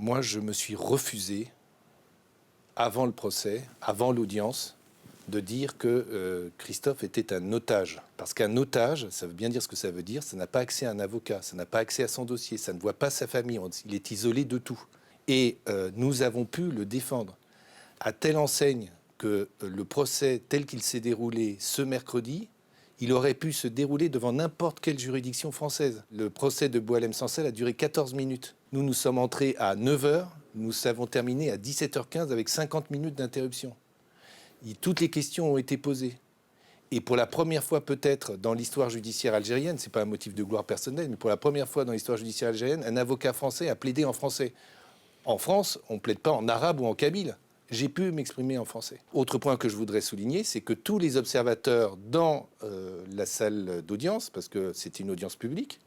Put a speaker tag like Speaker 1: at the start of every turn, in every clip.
Speaker 1: Moi, je me suis refusé, avant le procès, avant l'audience, de dire que Christophe était un otage. Parce qu'un otage, ça veut bien dire ce que ça veut dire, ça n'a pas accès à un avocat, ça n'a pas accès à son dossier, ça ne voit pas sa famille, il est isolé de tout. Et nous avons pu le défendre à telle enseigne que le procès tel qu'il s'est déroulé ce mercredi, il aurait pu se dérouler devant n'importe quelle juridiction française. Le procès de Boualem-Sansal a duré 14 minutes. Nous, nous sommes entrés à 9h, nous avons terminé à 17h15 avec 50 minutes d'interruption. Toutes les questions ont été posées. Et pour la première fois peut-être dans l'histoire judiciaire algérienne, ce n'est pas un motif de gloire personnelle, mais pour la première fois dans l'histoire judiciaire algérienne, un avocat français a plaidé en français. En France, on ne plaide pas en arabe ou en kabyle. J'ai pu m'exprimer en français. Autre point que je voudrais souligner, c'est que tous les observateurs dans la salle d'audience, parce que c'était une audience publique,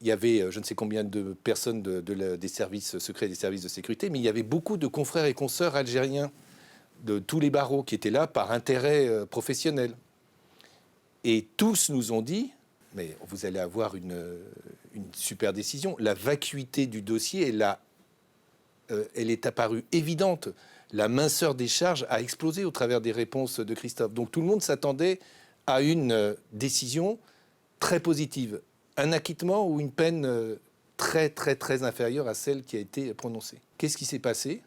Speaker 1: il y avait je ne sais combien de personnes des services secrets et des services de sécurité, mais il y avait beaucoup de confrères et consoeurs algériens de tous les barreaux qui étaient là par intérêt professionnel. Et tous nous ont dit, mais vous allez avoir une super décision, la vacuité du dossier elle est apparue évidente. La minceur des charges a explosé au travers des réponses de Christophe. Donc tout le monde s'attendait à une décision très positive. Un acquittement ou une peine très, très, très inférieure à celle qui a été prononcée. Qu'est-ce qui s'est passé ?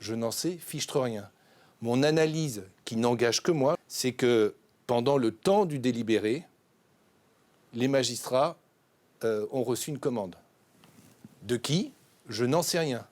Speaker 1: Je n'en sais fichtre rien. Mon analyse, qui n'engage que moi, c'est que pendant le temps du délibéré, les magistrats ont reçu une commande. De qui ? Je n'en sais rien.